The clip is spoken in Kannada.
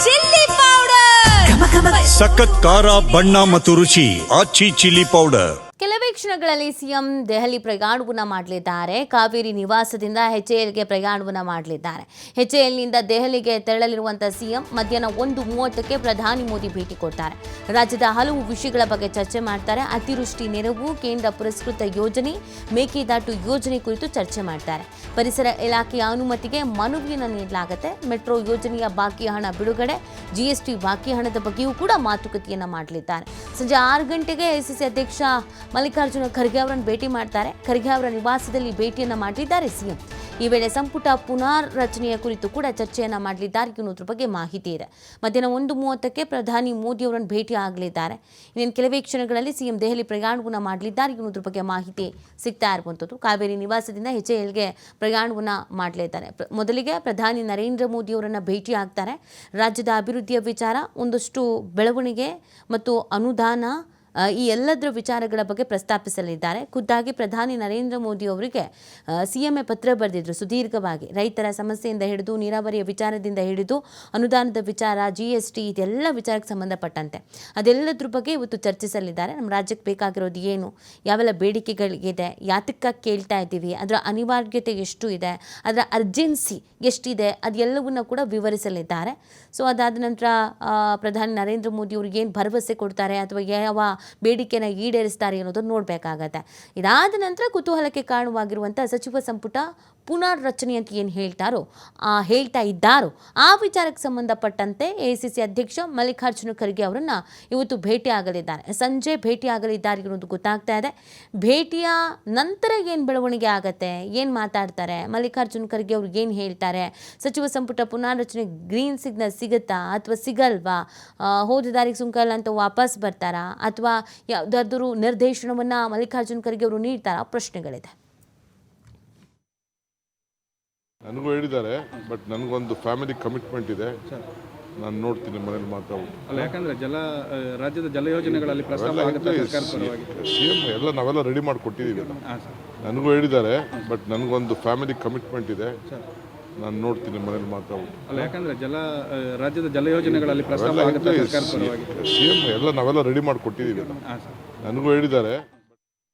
ಚಿಲ್ಲಿ ಪೌಡರ್ ಸಖತ್ ಖಾರ ಬಣ್ಣ ಮತ್ತು ರುಚಿ ಆಚಿ ಚಿಲ್ಲಿ ಪೌಡರ್. ಕೆಲವೇ ಕ್ಷಣಗಳಲ್ಲಿ ಸಿಎಂ ದೆಹಲಿ ಪ್ರಯಾಣವನ್ನ ಮಾಡಲಿದ್ದಾರೆ. ಕಾವೇರಿ ನಿವಾಸದಿಂದ ಎಚ್ಎಎಲ್ಗೆ ಪ್ರಯಾಣವನ್ನ ಮಾಡಲಿದ್ದಾರೆ. ಎಚ್ಎಎಲ್ನಿಂದ ದೆಹಲಿಗೆ ತೆರಳಲಿರುವಂತಹ ಸಿಎಂ ಮಧ್ಯಾಹ್ನ 1:30ಕ್ಕೆ ಪ್ರಧಾನಿ ಮೋದಿ ಭೇಟಿ ಕೊಡ್ತಾರೆ. ರಾಜ್ಯದ ಹಲವು ವಿಷಯಗಳ ಬಗ್ಗೆ ಚರ್ಚೆ ಮಾಡ್ತಾರೆ. ಅತಿವೃಷ್ಟಿ ನೆರವು, ಕೇಂದ್ರ ಪುರಸ್ಕೃತ ಯೋಜನೆ, ಮೇಕೆದಾಟು ಯೋಜನೆ ಕುರಿತು ಚರ್ಚೆ ಮಾಡ್ತಾರೆ. ಪರಿಸರ ಇಲಾಖೆಯ ಅನುಮತಿಗೆ ಮನವಿಯನ್ನು ನೀಡಲಾಗುತ್ತೆ. ಮೆಟ್ರೋ ಯೋಜನೆಯ ಬಾಕಿ ಹಣ ಬಿಡುಗಡೆ, ಜಿಎಸ್ಟಿ ಬಾಕಿ ಹಣದ ಬಗ್ಗೆಯೂ ಕೂಡ ಮಾತುಕತೆಯನ್ನ ಮಾಡಲಿದ್ದಾರೆ. ಸಂಜೆ 6 ಗಂಟೆಗೆ ಎಐಸಿಸಿ ಅಧ್ಯಕ್ಷ ಮಲ್ಲಿಕಾರ್ಜುನ ಖರ್ಗೆ ಅವರನ್ನು ಭೇಟಿ ಮಾಡ್ತಾರೆ. ಖರ್ಗೆ ಅವರ ನಿವಾಸದಲ್ಲಿ ಭೇಟಿಯನ್ನ ಮಾಡಲಿದ್ದಾರೆ ಸಿಎಂ. ಈ ವೇಳೆ ಸಂಪುಟ ಪುನಾರಚನೆಯ ಕುರಿತು ಕೂಡ ಚರ್ಚೆಯನ್ನ ಮಾಡಲಿದ್ದಾರೆ ಅನ್ನೋದ್ರ ಬಗ್ಗೆ ಮಾಹಿತಿ ಇದೆ. ಮಧ್ಯಾಹ್ನ 1:30ಕ್ಕೆ ಪ್ರಧಾನಿ ಮೋದಿ ಅವರನ್ನು ಭೇಟಿ ಆಗಲಿದ್ದಾರೆ. ಇನ್ನೇನು ಕೆಲವೇ ಕ್ಷಣಗಳಲ್ಲಿ ಸಿಎಂ ದೆಹಲಿ ಪ್ರಯಾಣವನ್ನ ಮಾಡಲಿದ್ದಾರೆ ಅನ್ನೋದ್ರ ಬಗ್ಗೆ ಮಾಹಿತಿ ಸಿಗ್ತಾ ಇರುವಂಥದ್ದು. ಕಾವೇರಿ ನಿವಾಸದಿಂದ ಎಚ್ಎಎಲ್ಗೆ ಪ್ರಯಾಣವನ್ನ ಮಾಡಲಿದ್ದಾರೆ. ಮೊದಲಿಗೆ ಪ್ರಧಾನಿ ನರೇಂದ್ರ ಮೋದಿ ಅವರನ್ನು ಭೇಟಿ ಆಗ್ತಾರೆ. ರಾಜ್ಯದ ಅಭಿವೃದ್ಧಿಯ ವಿಚಾರ, ಒಂದಷ್ಟು ಬೆಳವಣಿಗೆ ಮತ್ತು ಅನುದಾನ, ಈ ಎಲ್ಲದರ ವಿಚಾರಗಳ ಬಗ್ಗೆ ಪ್ರಸ್ತಾಪಿಸಲಿದ್ದಾರೆ. ಖುದ್ದಾಗಿ ಪ್ರಧಾನಿ ನರೇಂದ್ರ ಮೋದಿ ಅವರಿಗೆ ಸಿಎಂಎ ಪತ್ರ ಬರೆದಿದ್ರು ಸುದೀರ್ಘವಾಗಿ. ರೈತರ ಸಮಸ್ಯೆಯಿಂದ ಹಿಡಿದು ನೀರಾವರಿಯ ವಿಚಾರದಿಂದ ಹಿಡಿದು ಅನುದಾನದ ವಿಚಾರ, ಜಿಎಸ್ಟಿ, ಇದೆಲ್ಲ ವಿಚಾರಕ್ಕೆ ಸಂಬಂಧಪಟ್ಟಂತೆ ಅದೆಲ್ಲದ್ರ ಬಗ್ಗೆ ಇವತ್ತು ಚರ್ಚಿಸಲಿದ್ದಾರೆ. ನಮ್ಮ ರಾಜ್ಯಕ್ಕೆ ಬೇಕಾಗಿರೋದು ಏನು, ಯಾವೆಲ್ಲ ಬೇಡಿಕೆಗಳಿಗಿದೆ, ಯಾತಕ್ಕಾಗಿ ಕೇಳ್ತಾ ಇದ್ದೀವಿ, ಅದರ ಅನಿವಾರ್ಯತೆ ಎಷ್ಟು ಇದೆ, ಅದರ ಅರ್ಜೆನ್ಸಿ ಎಷ್ಟಿದೆ, ಅದೆಲ್ಲವನ್ನ ಕೂಡ ವಿವರಿಸಲಿದ್ದಾರೆ. ಸೊ ಅದಾದ ನಂತರ ಪ್ರಧಾನಿ ನರೇಂದ್ರ ಮೋದಿ ಅವ್ರಿಗೆ ಏನು ಭರವಸೆ ಕೊಡ್ತಾರೆ ಅಥವಾ ಯಾವ ಬೇಡಿಕೆನ ಈಡೇರಿಸ್ತಾರೆ ಅನ್ನೋದನ್ನು ನೋಡಬೇಕಾಗತ್ತೆ. ಇದಾದ ನಂತರ ಕುತೂಹಲಕ್ಕೆ ಕಾರಣವಾಗಿರುವಂಥ ಸಚಿವ ಸಂಪುಟ ಪುನರ್ರಚನೆ ಅಂತ ಏನು ಹೇಳ್ತಾ ಇದ್ದಾರೋ ಆ ವಿಚಾರಕ್ಕೆ ಸಂಬಂಧಪಟ್ಟಂತೆ ಎಐಸಿಸಿ ಅಧ್ಯಕ್ಷ ಮಲ್ಲಿಕಾರ್ಜುನ ಖರ್ಗೆ ಅವರನ್ನು ಇವತ್ತು ಭೇಟಿ ಆಗಲಿದ್ದಾರೆ. ಸಂಜೆ ಭೇಟಿ ಆಗಲಿದ್ದಾರೆ ಅನ್ನೋದು ಗೊತ್ತಾಗ್ತಾ ಇದೆ. ಭೇಟಿಯ ನಂತರ ಏನು ಬೆಳವಣಿಗೆ ಆಗತ್ತೆ, ಏನು ಮಾತಾಡ್ತಾರೆ, ಮಲ್ಲಿಕಾರ್ಜುನ ಖರ್ಗೆ ಅವ್ರಿಗೆ ಏನು ಹೇಳ್ತಾರೆ, ಸಚಿವ ಸಂಪುಟ ಪುನರ್ರಚನೆ ಗ್ರೀನ್ ಸಿಗ್ನಲ್ ಸಿಗುತ್ತಾ ಅಥವಾ ಸಿಗಲ್ವಾ, ಹೋದ ದಾರಿಗೆ ಸುಂಕ ಇಲ್ಲ ಅಂತ ವಾಪಸ್ ಬರ್ತಾರಾ ಅಥವಾ ಯಾವುದಾದ್ರೂ ನಿರ್ದೇಶನವನ್ನು ಮಲ್ಲಿಕಾರ್ಜುನ ಖರ್ಗೆ ಅವರು ನೀಡ್ತಾರಾ, ಪ್ರಶ್ನೆಗಳಿದೆ. ನನಗೂ ಹೇಳಿದ್ದಾರೆ, ಬಟ್ ನನಗೊಂದು ಫ್ಯಾಮಿಲಿ ಕಮಿಟ್ಮೆಂಟ್ ಇದೆ. ನಾನು ನೋಡ್ತೀನಿ ಮನೇಲಿ ಮಾತಾಡೋದು. ಅಲ್ಲ, ಯಾಕಂದ್ರೆ ರಾಜ್ಯದ ಜಲ ಯೋಜನೆಗಳಲ್ಲಿ ಪ್ರಸ್ತಾಪ ಆಗುತ್ತೆ ಸರ್ಕಾರದ ಪರವಾಗಿ. ಸಿಎಂ ಎಲ್ಲ ನಾವೆಲ್ಲ ರೆಡಿ ಮಾಡಿ ಕೊಟ್ಟಿದ್ದೀವಿ. ನನಗೂ ಹೇಳಿದ್ದಾರೆ, ಬಟ್ ನನಗೊಂದು ಫ್ಯಾಮಿಲಿ ಕಮಿಟ್ಮೆಂಟ್ ಇದೆ. ನಾನು ನೋಡ್ತೀನಿ ಮನೇಲಿ ಮಾತಾಡೋದು. ಅಲ್ಲ, ಯಾಕಂದ್ರೆ ರಾಜ್ಯದ ಜಲ ಯೋಜನೆಗಳಲ್ಲಿ ಪ್ರಸ್ತಾಪ ಆಗುತ್ತೆ ಸರ್ಕಾರದ ಪರವಾಗಿ. ಸಿಎಂ ಎಲ್ಲ ನಾವೆಲ್ಲ ರೆಡಿ ಮಾಡಿ ಕೊಟ್ಟಿದ್ದೀವಿ. ನನಗೂ ಹೇಳಿದ್ದಾರೆ.